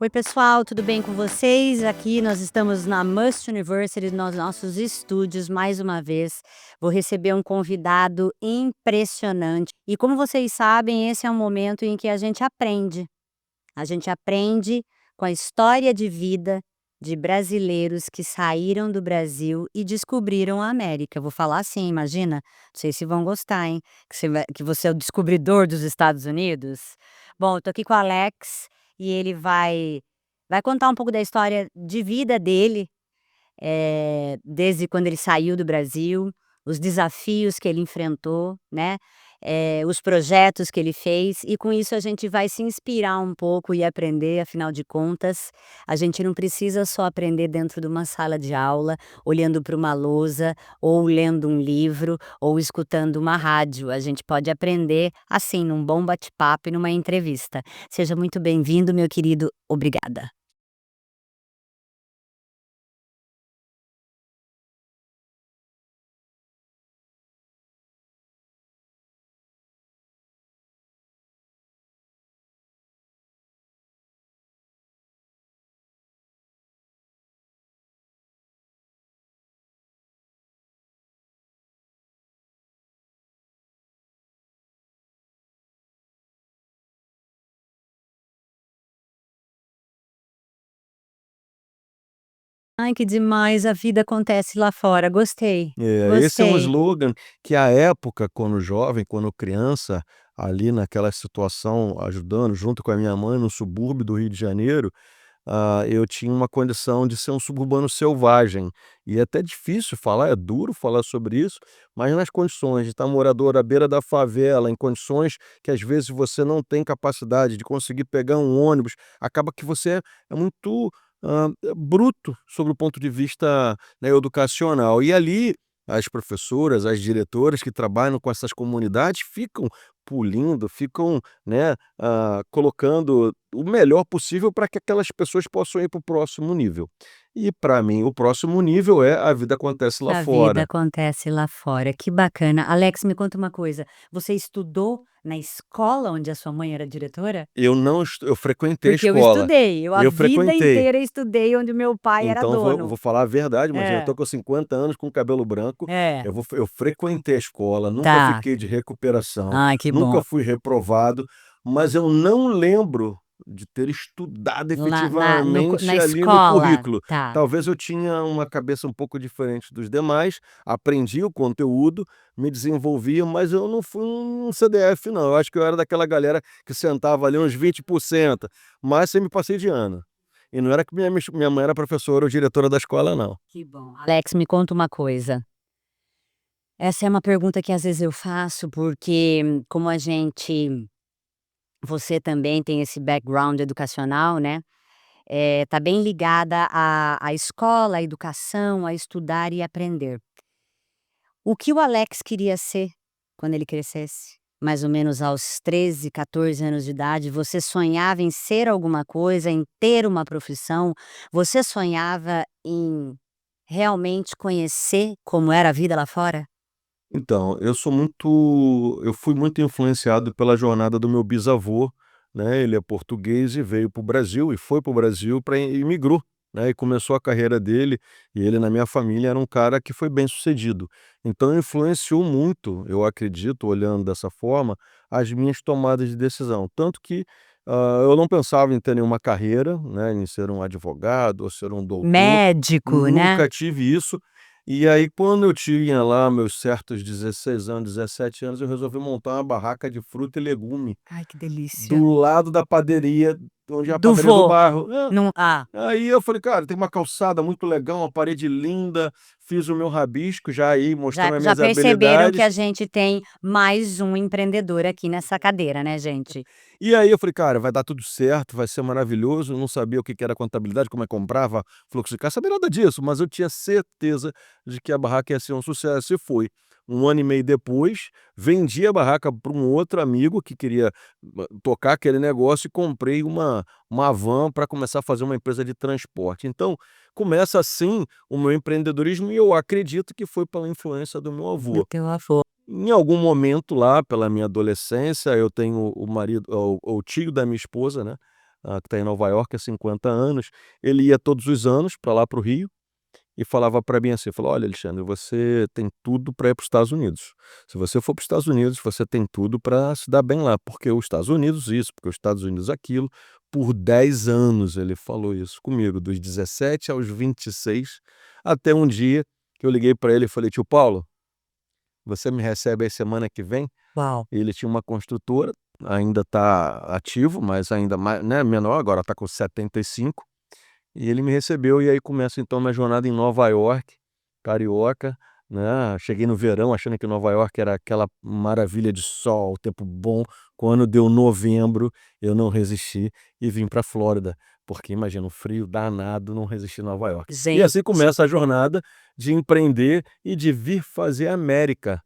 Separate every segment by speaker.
Speaker 1: Oi, pessoal, tudo bem com vocês? Aqui nós estamos na Must University, nos nossos estúdios, mais uma vez. Vou receber um convidado impressionante. E como vocês sabem, esse é um momento em que a gente aprende. A gente aprende com a história de vida de brasileiros que saíram do Brasil e descobriram a América. Vou falar assim, imagina? Não sei se vão gostar, hein? Que você é o descobridor dos Estados Unidos. Bom, eu tô aqui com o Alex e ele vai contar um pouco da história de vida dele, desde quando ele saiu do Brasil, os desafios que ele enfrentou, né, os projetos que ele fez, e com isso a gente vai se inspirar um pouco e aprender, afinal de contas, a gente não precisa só aprender dentro de uma sala de aula, olhando para uma lousa, ou lendo um livro, ou escutando uma rádio. A gente pode aprender assim, num bom bate-papo e numa entrevista. Seja muito bem-vindo, meu querido. Obrigada. Ai, que demais, a vida acontece lá fora. Gostei,
Speaker 2: Esse é um
Speaker 1: gostei.
Speaker 2: slogan que à época, quando jovem, quando criança, ali naquela situação, ajudando junto com a minha mãe no subúrbio do Rio de Janeiro, eu tinha uma condição de ser um suburbano selvagem. E é até difícil falar, é duro falar sobre isso, mas nas condições de estar morador à beira da favela, em condições que às vezes você não tem capacidade de conseguir pegar um ônibus, acaba que você é muito bruto sobre o ponto de vista, né, educacional. E ali as professoras, as diretoras que trabalham com essas comunidades ficam pulindo, ficam, né, colocando o melhor possível para que aquelas pessoas possam ir para o próximo nível. E para mim o próximo nível é a vida acontece lá
Speaker 1: A vida
Speaker 2: fora.
Speaker 1: acontece lá fora, que bacana. Alex, me conta uma coisa, você estudou na escola onde a sua mãe era diretora?
Speaker 2: Eu frequentei a
Speaker 1: Porque eu
Speaker 2: escola,
Speaker 1: estudei, eu a
Speaker 2: eu
Speaker 1: vida
Speaker 2: frequentei.
Speaker 1: inteira estudei onde o meu pai era
Speaker 2: Então vou
Speaker 1: dono.
Speaker 2: falar a verdade, imagina, eu
Speaker 1: É,
Speaker 2: tô com 50 anos, com cabelo branco,
Speaker 1: é,
Speaker 2: eu frequentei a escola, nunca
Speaker 1: tá.
Speaker 2: fiquei de recuperação,
Speaker 1: Ai, que
Speaker 2: nunca
Speaker 1: bom.
Speaker 2: fui reprovado, mas eu não lembro de ter estudado
Speaker 1: Na
Speaker 2: efetivamente ali no
Speaker 1: escola,
Speaker 2: currículo.
Speaker 1: tá.
Speaker 2: Talvez eu tinha uma cabeça um pouco diferente dos demais, aprendi o conteúdo, me desenvolvia, mas eu não fui um CDF não, eu acho que eu era daquela galera que sentava ali uns 20%, mas sempre passei de ano. E não era que minha mãe era professora ou diretora da escola não.
Speaker 1: Que bom. Alex, me conta uma coisa. Essa é uma pergunta que às vezes eu faço, porque como a gente você também tem esse background educacional, né, tá bem ligada à escola, à educação, a estudar e aprender. O que o Alex queria ser quando ele crescesse? Mais ou menos aos 13, 14 anos de idade, você sonhava em ser alguma coisa, em ter uma profissão? Você sonhava em realmente conhecer como era a vida lá fora?
Speaker 2: Então, eu fui muito influenciado pela jornada do meu bisavô, né, ele é português e veio para o Brasil e foi para o Brasil para imigrou, né, e começou a carreira dele, e ele na minha família era um cara que foi bem-sucedido. Então influenciou muito, eu acredito, olhando dessa forma, as minhas tomadas de decisão. Tanto que, eu não pensava em ter nenhuma carreira, né, em ser um advogado ou ser um doutor,
Speaker 1: Médico, né?
Speaker 2: nunca tive isso. E aí quando eu tinha lá meus certos 16 anos, 17 anos, eu resolvi montar uma barraca de fruta e legume,
Speaker 1: Ai, que delícia.
Speaker 2: do lado da padaria, onde é a
Speaker 1: Do
Speaker 2: padaria do
Speaker 1: vô.
Speaker 2: bairro.
Speaker 1: Não,
Speaker 2: Aí eu falei: "Cara, tem uma calçada muito legal, uma parede linda", fiz o meu rabisco já aí mostrando as
Speaker 1: já
Speaker 2: minhas
Speaker 1: perceberam que
Speaker 2: habilidades.
Speaker 1: a gente tem mais um empreendedor aqui nessa cadeira, né, gente?
Speaker 2: E aí eu falei: "Cara, vai dar tudo certo, vai ser maravilhoso", eu não sabia o que que era contabilidade, como é que comprava fluxo de caixa, sabia nada disso, mas eu tinha certeza de que a barraca ia ser um sucesso e foi. 1 ano e meio depois, vendi a barraca para um outro amigo que queria tocar aquele negócio e comprei uma van para começar a fazer uma empresa de transporte. Então, começa assim o meu empreendedorismo e eu acredito que foi pela influência do meu
Speaker 1: Do
Speaker 2: avô.
Speaker 1: teu avô.
Speaker 2: Em algum momento lá, pela minha adolescência, eu tenho o marido o tio da minha esposa, né, que está em Nova York há 50 anos, ele ia todos os anos para lá para o Rio e falava para mim assim, falou: "Olha, Alexandre, você tem tudo para ir para os Estados Unidos. Se você for para os Estados Unidos, você tem tudo para se dar bem lá, porque os Estados Unidos isso, porque os Estados Unidos aquilo". Por 10 anos ele falou isso comigo, dos 17 aos 26, até um dia que eu liguei para ele e falei: "Tio Paulo, você me recebe aí semana que vem?".
Speaker 1: Uau.
Speaker 2: Ele tinha uma construtora, ainda está ativo, mas ainda mais, né, menor, agora está com 75. E ele me recebeu e aí começa então minha jornada em Nova York, carioca, né, cheguei no verão achando que Nova York era aquela maravilha de sol, tempo bom, quando deu novembro eu não resisti e vim para Flórida, porque imagina, um frio danado, não resisti em Nova York. E
Speaker 1: Gente.
Speaker 2: assim começa a jornada de empreender e de vir fazer América,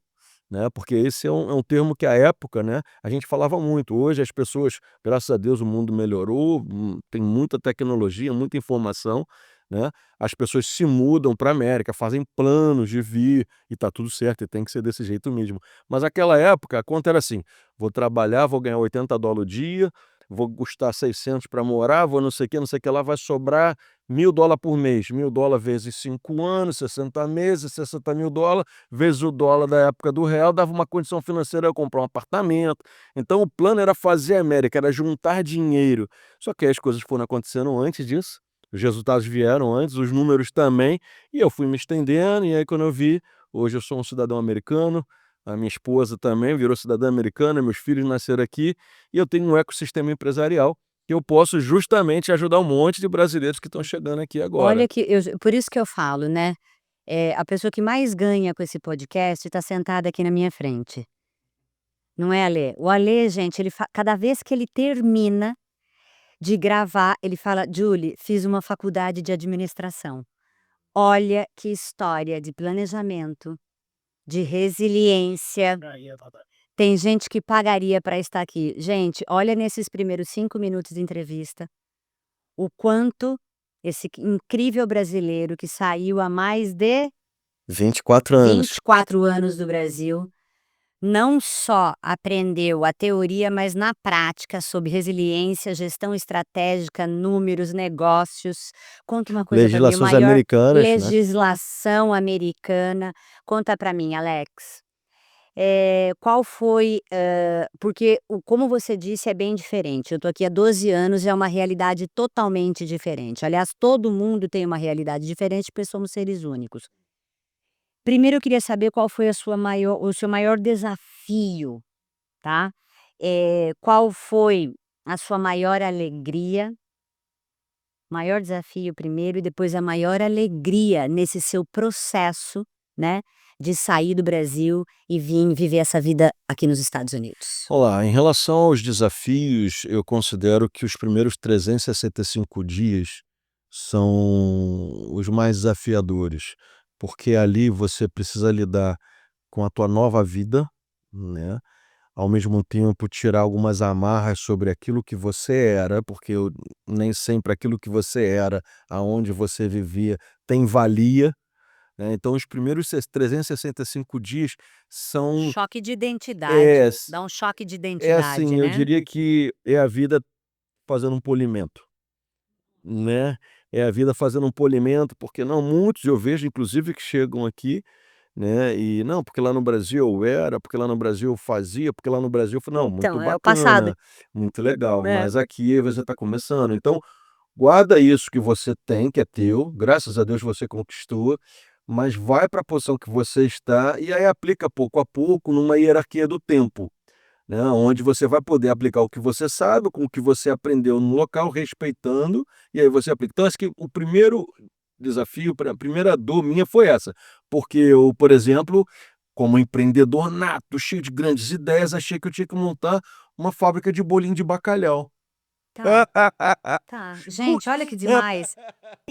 Speaker 2: né, porque esse é um termo que à época, né, a gente falava muito. Hoje as pessoas, graças a Deus, o mundo melhorou, tem muita tecnologia, muita informação, né, as pessoas se mudam para a América, fazem planos de vir e está tudo certo e tem que ser desse jeito mesmo. Mas aquela época a conta era assim: vou trabalhar, vou ganhar $80 o dia, vou custar 600 para morar, vou não sei o que lá, vai sobrar $1.000 por mês, $1.000 vezes 5 anos, 60 meses, $60.000 vezes o dólar da época do real, dava uma condição financeira eu comprar um apartamento. Então o plano era fazer a América, era juntar dinheiro. Só que aí as coisas foram acontecendo antes disso, os resultados vieram antes, os números também, e eu fui me estendendo, e aí quando eu vi, hoje eu sou um cidadão americano, a minha esposa também virou cidadã americana, meus filhos nasceram aqui, e eu tenho um ecossistema empresarial que eu posso justamente ajudar um monte de brasileiros que estão chegando aqui agora.
Speaker 1: Olha que por isso que eu falo, né, a pessoa que mais ganha com esse podcast está sentada aqui na minha frente. Não é, Alê? O Alê, gente, ele cada vez que ele termina de gravar, ele fala: "Julie, fiz uma faculdade de administração". Olha que história de planejamento, de resiliência. Tem gente que pagaria para estar aqui. Gente, olha nesses primeiros 5 minutos de entrevista, o quanto esse incrível brasileiro que saiu há mais de
Speaker 2: 24 anos.
Speaker 1: 24 anos do Brasil, não só aprendeu a teoria, mas na prática sobre resiliência, gestão estratégica, números, negócios. Conta uma coisa para mim, o
Speaker 2: Legislações
Speaker 1: maior
Speaker 2: americanas, né.
Speaker 1: legislação americana. Conta para mim, Alex. Qual foi, porque como você disse, é bem diferente. Eu tô aqui há 12 anos e é uma realidade totalmente diferente. Aliás, todo mundo tem uma realidade diferente, porque somos seres únicos. Primeiro eu queria saber qual foi o seu maior desafio, tá. Qual foi a sua maior alegria, maior desafio primeiro e depois a maior alegria nesse seu processo, né, de sair do Brasil e vir viver essa vida aqui nos Estados Unidos?
Speaker 2: Olá, em relação aos desafios, eu considero que os primeiros 365 dias são os mais desafiadores, porque ali você precisa lidar com a tua nova vida, né, ao mesmo tempo tirar algumas amarras sobre aquilo que você era, porque nem sempre aquilo que você era, aonde você vivia, tem valia, né, então os primeiros 365 dias são
Speaker 1: Choque de
Speaker 2: é
Speaker 1: identidade, dá um choque de
Speaker 2: é
Speaker 1: identidade,
Speaker 2: assim, eu
Speaker 1: né?
Speaker 2: diria que é a vida fazendo um polimento, né, é a vida fazendo um polimento, porque não muitos eu vejo inclusive que chegam aqui, né, e não, porque lá no Brasil eu era, porque lá no Brasil eu fazia, porque lá no Brasil eu fa não, muito
Speaker 1: Então, é o passado.
Speaker 2: bacana, muito legal,
Speaker 1: É.
Speaker 2: mas aqui você está começando, então guarda isso que você tem, que é teu, graças a Deus você conquistou, mas vai para a posição que você está e aí aplica pouco a pouco numa hierarquia do tempo, né, onde você vai poder aplicar o que você sabe, com o que você aprendeu no local, respeitando, e aí você aplica. Então acho que o primeiro desafio, a primeira dor minha foi essa, porque eu, por exemplo, como empreendedor nato, cheio de grandes ideias, achei que eu tinha que montar uma fábrica de bolinho de bacalhau.
Speaker 1: Tá, tá. Gente, olha que demais.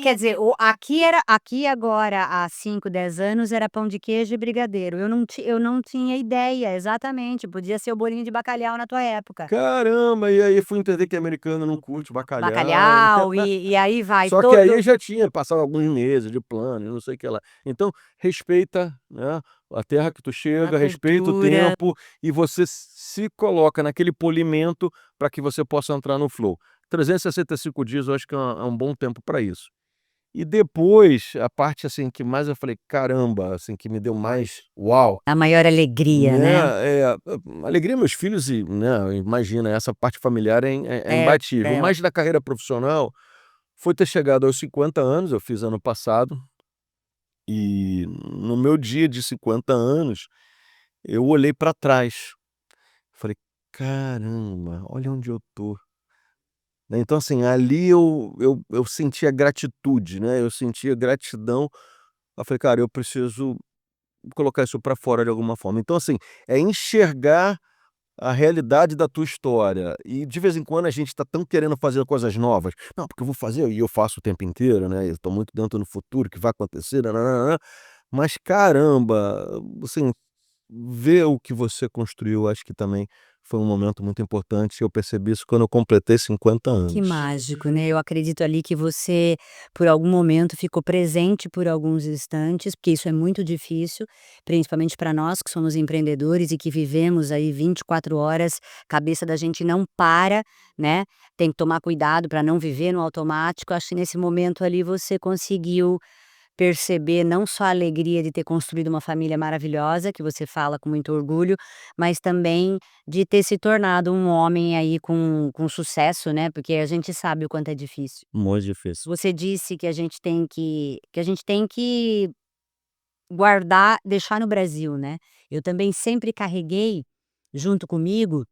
Speaker 1: Quer dizer, aqui agora há 5, 10 anos era pão de queijo e brigadeiro. Eu não tinha ideia, exatamente, podia ser o bolinho de bacalhau na tua época.
Speaker 2: Caramba, e aí fui entender que americano não curte bacalhau.
Speaker 1: Bacalhau e aí vai
Speaker 2: Só que aí
Speaker 1: todo
Speaker 2: já tinha passado alguns meses de plano e não sei o que lá. Então, respeita, né, a terra que tu
Speaker 1: a
Speaker 2: chega, respeita o
Speaker 1: cultura.
Speaker 2: tempo e você se coloca naquele polimento para que você possa entrar no flow. 365 dias eu acho que é um bom tempo para isso. E depois, a parte, assim, que mais eu falei: "Caramba", assim, que me deu mais uau,
Speaker 1: A maior alegria,
Speaker 2: né,
Speaker 1: né.
Speaker 2: alegria meus filhos e, né, imagina, essa parte familiar é
Speaker 1: É,
Speaker 2: imbatível.
Speaker 1: é.
Speaker 2: Mas da carreira profissional, foi ter chegado aos 50 anos, eu fiz ano passado, e no meu dia de 50 anos, eu olhei para trás, falei: "Caramba, olha onde eu tô", né. Então, assim, ali eu sentia gratitude, né, eu sentia gratidão. Eu falei: "Cara, eu preciso colocar isso para fora de alguma forma". Então, assim, é enxergar a realidade da tua história. E de vez em quando a gente está tão querendo fazer coisas novas. "Não, porque eu vou fazer", e eu faço o tempo inteiro, né, eu estou muito dentro no futuro, que vai acontecer, nã-nã-nã-nã. Mas caramba, assim, ver o que você construiu, acho que também foi um momento muito importante, eu percebi isso quando eu completei 50
Speaker 1: Que
Speaker 2: anos.
Speaker 1: mágico, né, eu acredito ali que você, por algum momento, ficou presente por alguns instantes, porque isso é muito difícil, principalmente para nós que somos empreendedores e que vivemos aí 24 horas, cabeça da gente não para, né, tem que tomar cuidado para não viver no automático. Acho que nesse momento ali você conseguiu perceber não só a alegria de ter construído uma família maravilhosa, que você fala com muito orgulho, mas também de ter se tornado um homem aí com sucesso, né, porque a gente sabe o quanto é difícil.
Speaker 2: Muito difícil.
Speaker 1: Você disse que a gente tem que guardar, deixar no Brasil, né. Eu também sempre carreguei junto comigo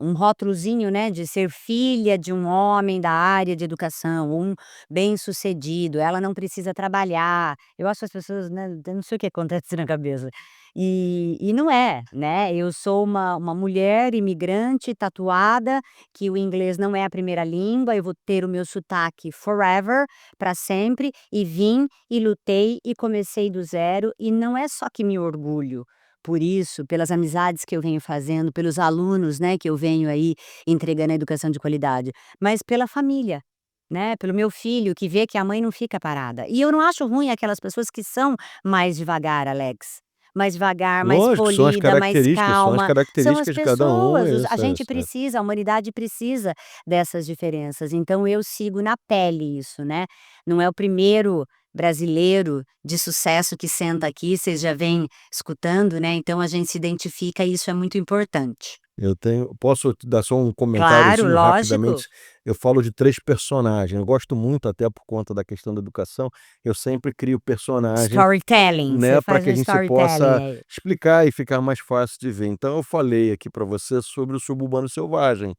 Speaker 1: um rótulozinho, né, de ser filha de um homem da área de educação, um bem-sucedido, ela não precisa trabalhar. Eu acho que as pessoas, né, eu não sei o que acontece na cabeça. E não é, né, eu sou uma mulher imigrante, tatuada, que o inglês não é a primeira língua, eu vou ter o meu sotaque forever, para sempre, e vim, e lutei, e comecei do zero, e não é só que me orgulho por isso, pelas amizades que eu venho fazendo, pelos alunos, né, que eu venho aí entregando a educação de qualidade, mas pela família, né, pelo meu filho que vê que a mãe não fica parada. E eu não acho ruim aquelas pessoas que são mais devagar, Alex. Mais devagar, mais
Speaker 2: Lógico,
Speaker 1: polida, mais
Speaker 2: são as
Speaker 1: calma. São as
Speaker 2: características de cada um,
Speaker 1: pessoas, a
Speaker 2: é
Speaker 1: gente
Speaker 2: isso, é.
Speaker 1: precisa, a humanidade precisa dessas diferenças. Então eu sigo na pele isso, né. Não é o primeiro brasileiro de sucesso que senta aqui, vocês já vêm escutando, né, então a gente se identifica e isso é muito importante.
Speaker 2: Posso te dar só um
Speaker 1: Claro,
Speaker 2: comentáriozinho
Speaker 1: lógico.
Speaker 2: rapidamente? Eu falo de 3 personagens, eu gosto muito até por conta da questão da educação, eu sempre crio personagem,
Speaker 1: Storytelling, você
Speaker 2: né, para
Speaker 1: faz
Speaker 2: que a
Speaker 1: um
Speaker 2: gente
Speaker 1: storytelling
Speaker 2: possa
Speaker 1: aí.
Speaker 2: explicar e ficar mais fácil de ver. Então eu falei aqui para você sobre o suburbano selvagem,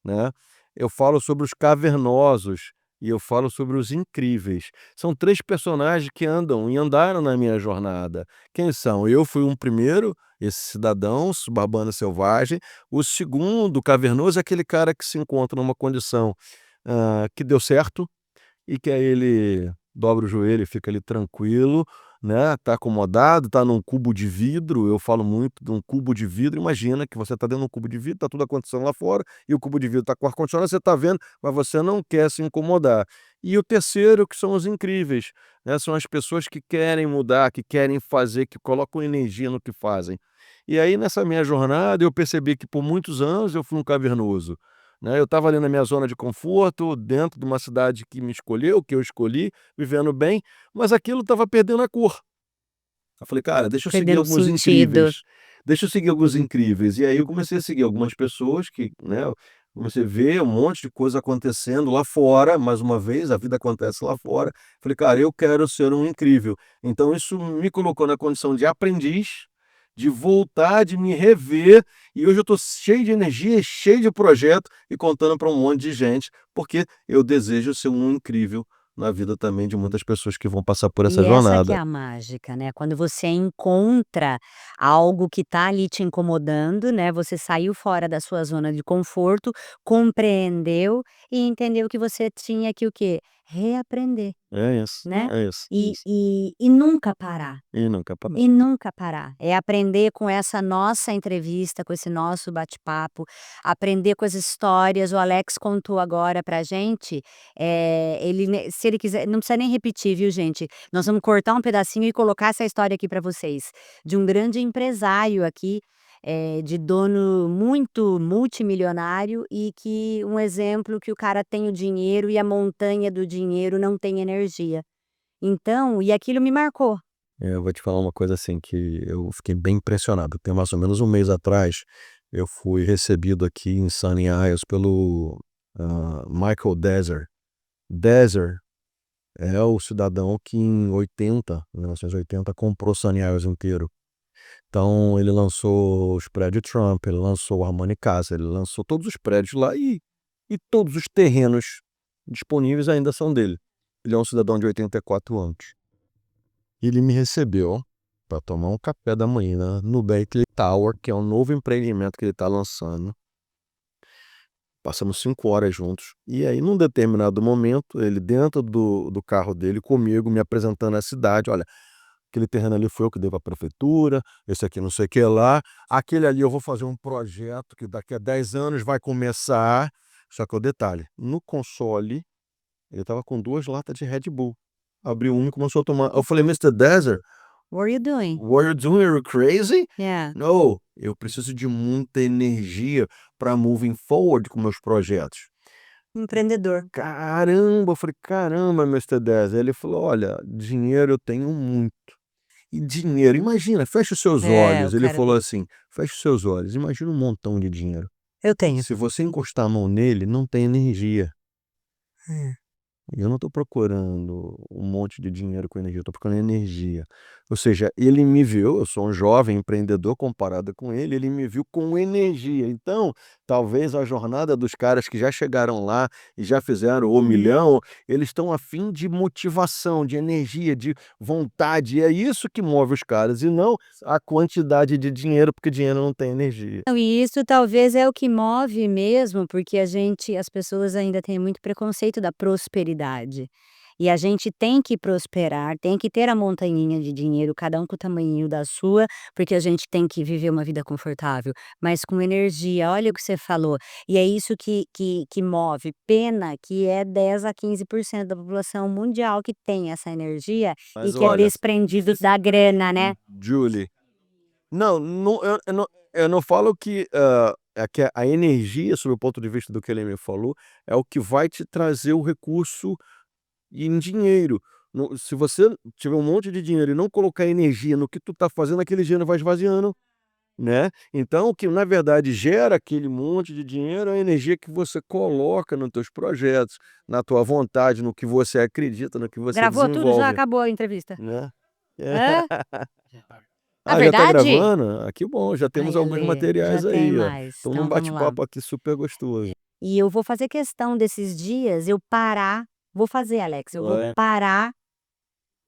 Speaker 2: né, eu falo sobre os cavernosos e eu falo sobre os incríveis. São 3 personagens que andam e andaram na minha jornada. Quem são? Eu fui um primeiro, esse cidadão suburbano selvagem, o segundo, cavernoso, é aquele cara que se encontra numa condição, que deu certo, e que aí ele dobra o joelho e fica ali tranquilo, né, tá acomodado, tá num cubo de vidro, eu falo muito de um cubo de vidro, imagina que você tá dentro de um cubo de vidro, tá tudo acontecendo lá fora, e o cubo de vidro tá com ar-condicionado, você tá vendo, mas você não quer se incomodar. E o terceiro que são os incríveis, né, são as pessoas que querem mudar, que querem fazer, que colocam energia no que fazem. E aí nessa minha jornada eu percebi que por muitos anos eu fui um cavernoso, né, eu estava ali na minha zona de conforto, dentro de uma cidade que me escolheu, que eu escolhi, vivendo bem, mas aquilo estava perdendo a cor. Eu falei: "Cara, deixa eu seguir
Speaker 1: Perdendo
Speaker 2: alguns
Speaker 1: sentido.
Speaker 2: incríveis, deixa eu seguir alguns incríveis". E aí eu comecei a seguir algumas pessoas que, né, eu comecei a ver um monte de coisa acontecendo lá fora, mais uma vez, a vida acontece lá fora. Falei: "Cara, eu quero ser um incrível". Então isso me colocou na condição de aprendiz, de voltar, de me rever, e hoje eu estou cheio de energia, cheio de projeto e contando para um monte de gente, porque eu desejo ser um incrível na vida também de muitas pessoas que vão passar por essa
Speaker 1: E essa que é
Speaker 2: jornada.
Speaker 1: a mágica, né, quando você encontra algo que tá ali te incomodando, né, você saiu fora da sua zona de conforto, compreendeu e entendeu que você tinha que o quê? Reaprender,
Speaker 2: É isso,
Speaker 1: né,
Speaker 2: é isso.
Speaker 1: e nunca parar.
Speaker 2: E nunca parar.
Speaker 1: E nunca parar. É aprender com essa nossa entrevista, com esse nosso bate-papo, aprender com as histórias. O Alex contou agora pra gente, ele ne se ele quiser não precisa nem repetir, viu, gente. Nós vamos cortar um pedacinho e colocar essa história aqui pra vocês, de um grande empresário aqui, de dono muito multimilionário e que um exemplo que o cara tem o dinheiro e a montanha do dinheiro não tem energia. Então e aquilo me marcou.
Speaker 2: Eu vou te falar uma coisa, assim, que eu fiquei bem impressionado. Tem mais ou menos um mês atrás, eu fui recebido aqui em Sunny Isles pelo, Michael Dezar. Dezar é o cidadão que em 1980 comprou Sunny Isles inteiro. Então ele lançou os prédios Trump, ele lançou o Armani Casa, ele lançou todos os prédios lá e todos os terrenos disponíveis ainda são dele. Ele é um cidadão de 84 anos. Ele me recebeu para tomar um café da manhã no Berkeley Tower, que é um novo empreendimento que ele está lançando. Passamos 5 horas juntos. E aí, num determinado momento, ele dentro do carro dele, comigo, me apresentando a cidade. Olha, aquele terreno ali foi eu que dei para a prefeitura, esse aqui não sei o que lá. Aquele ali eu vou fazer um projeto que daqui a 10 anos vai começar. Só que o detalhe, no console, ele estava com 2 latas de Red Bull. Abriu uma e começou a tomar. Eu falei, Mr. Desert,
Speaker 1: What are you doing?
Speaker 2: what are you doing? Are you crazy?
Speaker 1: Yeah,
Speaker 2: No, eu preciso de muita energia para moving forward com meus projetos.
Speaker 1: empreendedor.
Speaker 2: Caramba, eu falei, caramba, Mr. Dez. Ele falou, olha, dinheiro eu tenho muito. E dinheiro, imagina, fecha os seus
Speaker 1: É, o
Speaker 2: olhos. Ele
Speaker 1: cara
Speaker 2: falou assim, fecha os seus olhos, imagina um montão de dinheiro.
Speaker 1: eu tenho.
Speaker 2: Se você encostar a mão nele, não tem energia. Eu não estou procurando um monte de dinheiro com energia, eu estou procurando energia. Ou seja, ele me viu, eu sou um jovem empreendedor comparado com ele me viu com energia. Então, talvez a jornada dos caras que já chegaram lá e já fizeram o milhão, eles estão afim de motivação, de energia, de vontade. E é isso que move os caras, e não a quantidade de dinheiro, porque dinheiro não tem energia.
Speaker 1: Não, e isso talvez é o que move mesmo, porque as pessoas ainda têm muito preconceito da prosperidade. E a gente tem que prosperar, tem que ter a montanhinha de dinheiro, cada um com o tamanhinho da sua, porque a gente tem que viver uma vida confortável, mas com energia. Olha o que você falou, e é isso que move. Pena que é 10 a 15% da população mundial que tem essa energia e
Speaker 2: Mas
Speaker 1: que é
Speaker 2: olha,
Speaker 1: desprendido da grana, né.
Speaker 2: Julie, não, eu não falo que, é que a energia, sob o ponto de vista do que ele me falou, é o que vai te trazer o recurso em dinheiro. Se você tiver um monte de dinheiro e não colocar energia no que tu tá fazendo, aquele dinheiro vai esvaziando, né. Então o que na verdade gera aquele monte de dinheiro é a energia que você coloca nos teus projetos, na tua vontade, no que você acredita, no que você
Speaker 1: Gravou tudo? Já
Speaker 2: desenvolve,
Speaker 1: acabou a entrevista?
Speaker 2: né.
Speaker 1: Hã? A
Speaker 2: Já tá
Speaker 1: verdade?
Speaker 2: gravando? Ah, que bom, já temos
Speaker 1: Ai,
Speaker 2: alguns
Speaker 1: Alê, já
Speaker 2: materiais
Speaker 1: tem
Speaker 2: aí, ó.
Speaker 1: mais.
Speaker 2: Estamos num
Speaker 1: Então vamos lá.
Speaker 2: bate-papo aqui super gostoso.
Speaker 1: E eu vou fazer questão desses dias eu parar vou fazer, Alex, eu vou
Speaker 2: É.
Speaker 1: parar,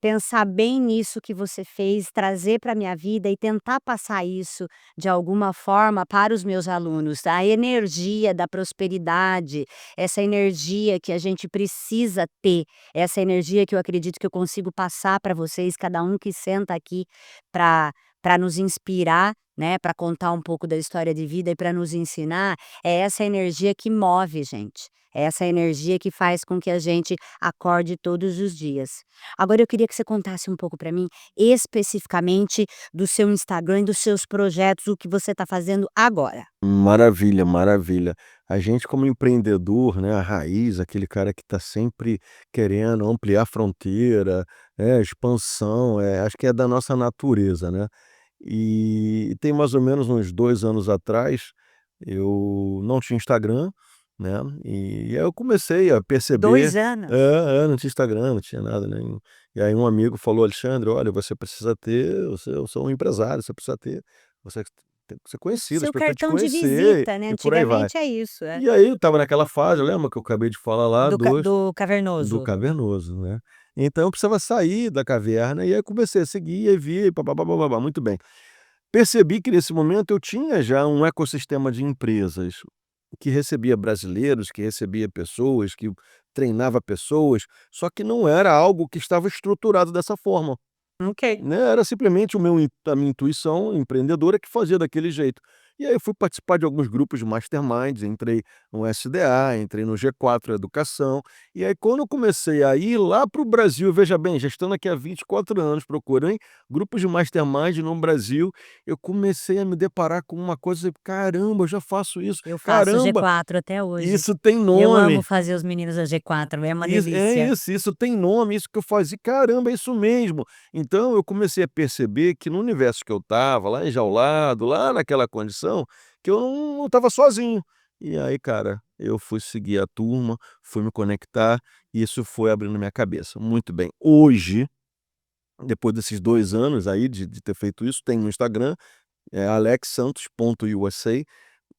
Speaker 1: pensar bem nisso que você fez, trazer para minha vida e tentar passar isso de alguma forma para os meus alunos. A energia da prosperidade, essa energia que a gente precisa ter, essa energia que eu acredito que eu consigo passar para vocês, cada um que senta aqui para nos inspirar, né, para contar um pouco da história de vida e para nos ensinar, é essa energia que move, gente. É essa energia que faz com que a gente acorde todos os dias. Agora eu queria que você contasse um pouco para mim, especificamente do seu Instagram e dos seus projetos, o que você está fazendo agora.
Speaker 2: Maravilha, maravilha. A gente como empreendedor, né, a raiz, aquele cara que está sempre querendo ampliar a fronteira, expansão, acho que é da nossa natureza, né. E tem mais ou menos uns 2 anos atrás, eu não tinha Instagram, né, e aí eu comecei a perceber.
Speaker 1: 2 anos?
Speaker 2: Não tinha Instagram, não tinha nada, né. E aí um amigo falou: "Alexandre, olha, você precisa ter, você é um empresário, você precisa ter, você tem que ser conhecido, as
Speaker 1: Seu
Speaker 2: pessoas te
Speaker 1: cartão de
Speaker 2: conhecer
Speaker 1: visita, né,
Speaker 2: e por aí vai".
Speaker 1: antigamente é isso, é.
Speaker 2: E aí eu estava naquela fase, lembra que eu acabei de falar lá
Speaker 1: Do
Speaker 2: do
Speaker 1: cavernoso.
Speaker 2: cavernoso, né. Então eu precisava sair da caverna, e aí comecei a seguir e vi e pá-pá-pá-pá-pá, muito bem. Percebi que nesse momento eu tinha já um ecossistema de empresas, que recebia brasileiros, que recebia pessoas, que treinava pessoas, só que não era algo que estava estruturado dessa forma,
Speaker 1: Ok.
Speaker 2: né, era simplesmente a minha intuição empreendedora que fazia daquele jeito. E aí eu fui participar de alguns grupos de masterminds, entrei no SDA, entrei no G4 Educação, e aí quando eu comecei a ir lá para o Brasil, veja bem, já estando aqui há 24 anos, procurei grupos de mastermind no Brasil, eu comecei a me deparar com uma coisa, caramba, eu já faço isso,
Speaker 1: Eu faço
Speaker 2: caramba,
Speaker 1: G4 até hoje.
Speaker 2: isso tem
Speaker 1: Eu amo
Speaker 2: nome.
Speaker 1: fazer os meninos a G4, é uma
Speaker 2: Isso, é
Speaker 1: delícia.
Speaker 2: isso tem nome, isso que eu fazia, caramba, é isso mesmo. Então eu comecei a perceber que no universo que eu estava, lá enjaulado, lá naquela condição, que eu não estava sozinho. E aí, cara, eu fui seguir a turma, fui me conectar, e isso foi abrindo minha cabeça. Muito bem, hoje, depois desses 2 anos aí de ter feito isso, tem no Instagram, é alexsantos.usa,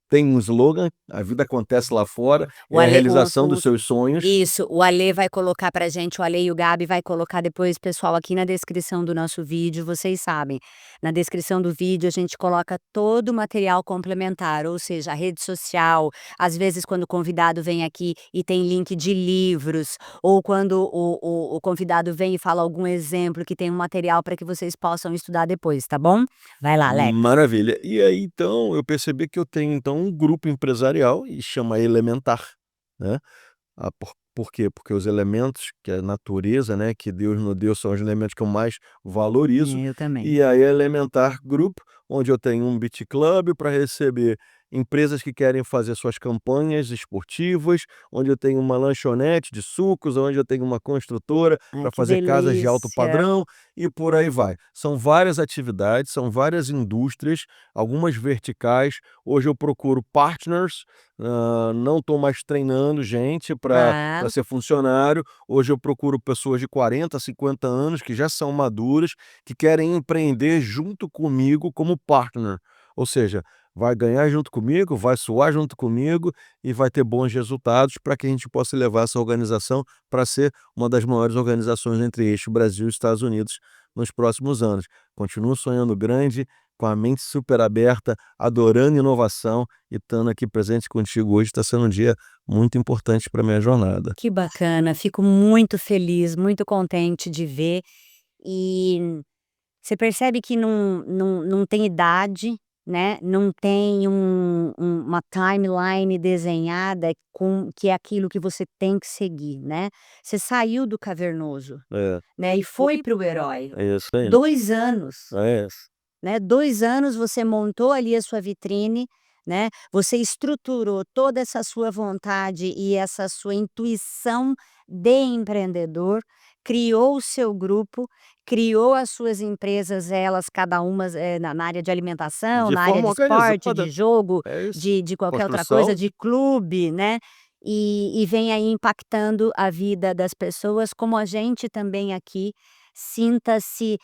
Speaker 2: tem um slogan: "A vida acontece lá fora,
Speaker 1: O
Speaker 2: é a
Speaker 1: Ale
Speaker 2: realização dos seus sonhos".
Speaker 1: Isso, o Ale vai colocar pra gente, o Ale e o Gabi vai colocar depois, pessoal, aqui na descrição do nosso vídeo, vocês sabem, na descrição do vídeo a gente coloca todo o material complementar, ou seja, a rede social, às vezes quando o convidado vem aqui e tem link de livros, ou quando o convidado vem e fala algum exemplo que tem um material para que vocês possam estudar depois, tá bom? Vai lá, Alex.
Speaker 2: Maravilha. E aí, então, eu percebi que eu tenho, então, um grupo empresarial e chama Elementar, né. Por quê? Porque os elementos, que é a natureza, né, que Deus nos deu, são os elementos que eu mais valorizo,
Speaker 1: Eu também.
Speaker 2: e aí a Elementar Group, onde eu tenho um beach club para receber empresas que querem fazer suas campanhas esportivas, onde eu tenho uma lanchonete de sucos, onde eu tenho uma construtora
Speaker 1: Ai,
Speaker 2: para
Speaker 1: que
Speaker 2: fazer casas de alto
Speaker 1: delícia.
Speaker 2: padrão e por aí vai. São várias atividades, são várias indústrias, algumas verticais. Hoje eu procuro partners, não estou mais treinando gente para
Speaker 1: Tá.
Speaker 2: ser funcionário. Hoje eu procuro pessoas de 40, 50 anos que já são maduras, que querem empreender junto comigo como partner. Ou seja, vai ganhar junto comigo, vai suar junto comigo e vai ter bons resultados para que a gente possa levar essa organização para ser uma das maiores organizações entre eixo Brasil e Estados Unidos nos próximos anos. Continuo sonhando grande, com a mente super aberta, adorando inovação e estando aqui presente contigo hoje está sendo um dia muito importante para minha jornada.
Speaker 1: Que bacana, fico muito feliz, muito contente de ver. E você percebe que não tem idade, né, não tem uma timeline desenhada com que é aquilo que você tem que seguir, né. Você saiu do cavernoso,
Speaker 2: É,
Speaker 1: né, e foi para o herói.
Speaker 2: é isso aí.
Speaker 1: 2 anos.
Speaker 2: É isso.
Speaker 1: Né, 2 anos você montou ali a sua vitrine, né, você estruturou toda essa sua vontade e essa sua intuição de empreendedor, criou o seu grupo, criou as suas empresas, elas cada uma na área de alimentação,
Speaker 2: De
Speaker 1: na área
Speaker 2: forma
Speaker 1: de esporte,
Speaker 2: organizada.
Speaker 1: de jogo,
Speaker 2: É isso.
Speaker 1: de qualquer outra coisa,
Speaker 2: Construção.
Speaker 1: de clube, né, e vem aí impactando a vida das pessoas, como a gente também aqui. Sinta-se,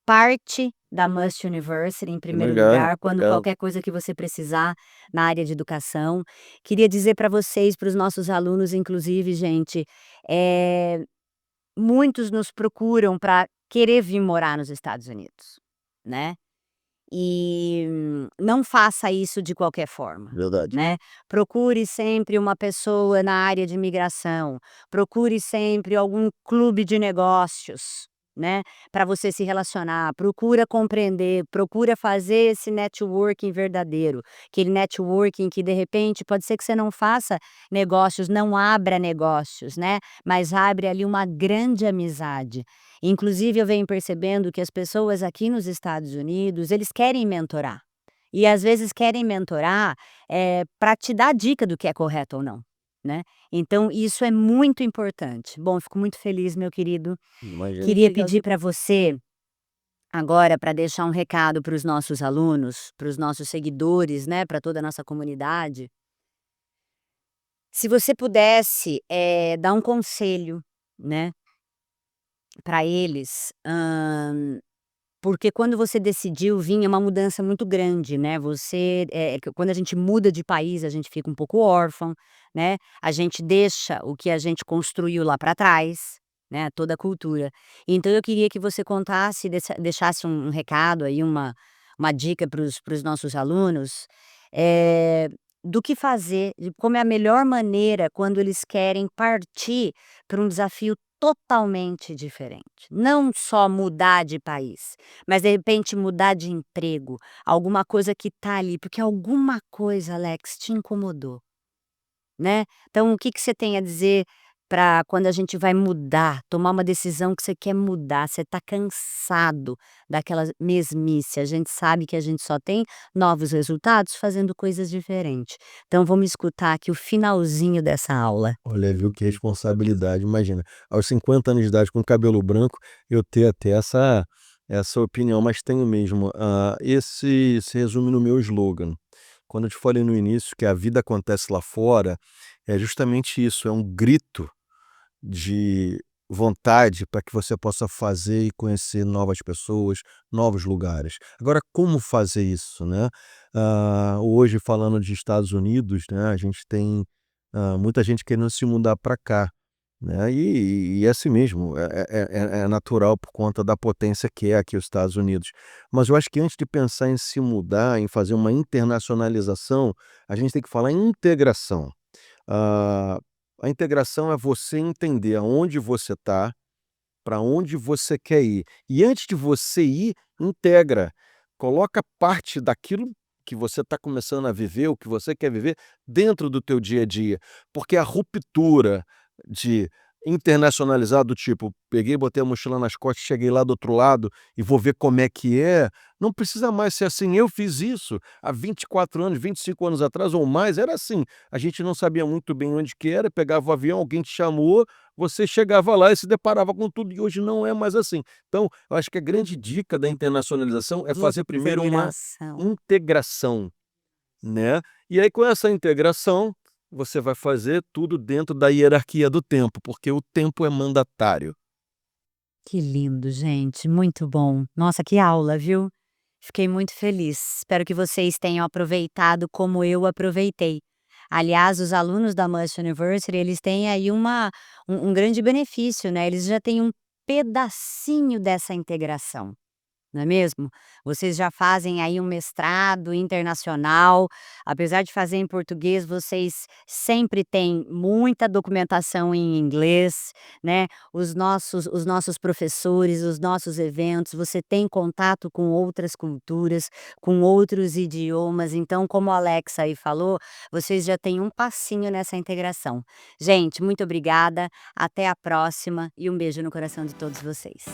Speaker 1: parte da Must University, em primeiro
Speaker 2: Obrigado,
Speaker 1: lugar, quando
Speaker 2: obrigado.
Speaker 1: qualquer coisa que você precisar na área de educação. Queria dizer para vocês, para os nossos alunos, inclusive, gente, muitos nos procuram para querer vir morar nos Estados Unidos, né. E não faça isso de qualquer forma,
Speaker 2: Verdade.
Speaker 1: né. Procure sempre uma pessoa na área de imigração, procure sempre algum clube de negócios, né, para você se relacionar, procura compreender, procura fazer esse networking verdadeiro, aquele networking que de repente pode ser que você não faça negócios, não abra negócios, né, mas abre ali uma grande amizade. Inclusive eu venho percebendo que as pessoas aqui nos Estados Unidos, eles querem mentorar. E às vezes querem mentorar, pra te dar dica do que é correto ou não, né. Então isso é muito importante. Bom, eu fico muito feliz, meu querido.
Speaker 2: Imagina,
Speaker 1: Queria
Speaker 2: obrigado.
Speaker 1: pedir para você, agora, para deixar um recado para os nossos alunos, para os nossos seguidores, né, para toda a nossa comunidade. Se você pudesse, dar um conselho, né, para eles, porque quando você decidiu vir é uma mudança muito grande, né, você, que quando a gente muda de país, a gente fica um pouco órfão, né, a gente deixa o que a gente construiu lá para trás, né, toda a cultura. Então eu queria que você contasse, deixasse um recado aí, uma dica para os nossos alunos, eh, do que fazer, de como é a melhor maneira quando eles querem partir para um desafio totalmente diferente. Não só mudar de país, mas de repente mudar de emprego, alguma coisa que tá ali, porque alguma coisa, Alex, te incomodou, né. Então o que que você tem a dizer para quando a gente vai mudar, tomar uma decisão que você quer mudar, você tá cansado daquela mesmice, a gente sabe que a gente só tem novos resultados fazendo coisas diferentes. Então vamos escutar aqui o finalzinho dessa aula.
Speaker 2: Olha, viu que responsabilidade, imagina, aos 50 anos de idade com cabelo branco, eu ter até essa opinião, mas tenho mesmo. Esse se resume no meu slogan. Quando eu te falei no início que a vida acontece lá fora, é justamente isso, é um grito de vontade para que você possa fazer e conhecer novas pessoas, novos lugares. Agora, como fazer isso, né? Hoje, falando de Estados Unidos, né, a gente tem muita gente querendo se mudar para cá, né? E é assim mesmo, é natural por conta da potência que é aqui os Estados Unidos. Mas eu acho que antes de pensar em se mudar, em fazer uma internacionalização, a gente tem que falar em integração. Ah, a integração é você entender aonde você está, para onde você quer ir. E antes de você ir, integra. Coloca parte daquilo que você está começando a viver, o que você quer viver, dentro do teu dia a dia. Porque a ruptura de internacionalizar do tipo, peguei, botei a mochila nas costas, cheguei lá do outro lado e vou ver como é que é, não precisa mais ser assim. Eu fiz isso há 24 anos, 25 anos atrás ou mais, era assim. A gente não sabia muito bem onde que era, pegava o avião, alguém te chamou, você chegava lá e se deparava com tudo, e hoje não é mais assim. Então, eu acho que a grande dica da internacionalização é fazer primeiro uma
Speaker 1: Integração.
Speaker 2: integração, né. E aí com essa integração, você vai fazer tudo dentro da hierarquia do tempo, porque o tempo é mandatário.
Speaker 1: Que lindo, gente, muito bom. Nossa, que aula, viu. Fiquei muito feliz. Espero que vocês tenham aproveitado como eu aproveitei. Aliás, os alunos da Must University, eles têm aí um grande benefício, né, eles já têm um pedacinho dessa integração. Não é mesmo? Vocês já fazem aí um mestrado internacional, apesar de fazer em português, vocês sempre têm muita documentação em inglês, né? Os nossos professores, os nossos eventos, você tem contato com outras culturas, com outros idiomas. Então, como a Alexa aí falou, vocês já têm um passinho nessa integração. Gente, muito obrigada, até a próxima e um beijo no coração de todos vocês.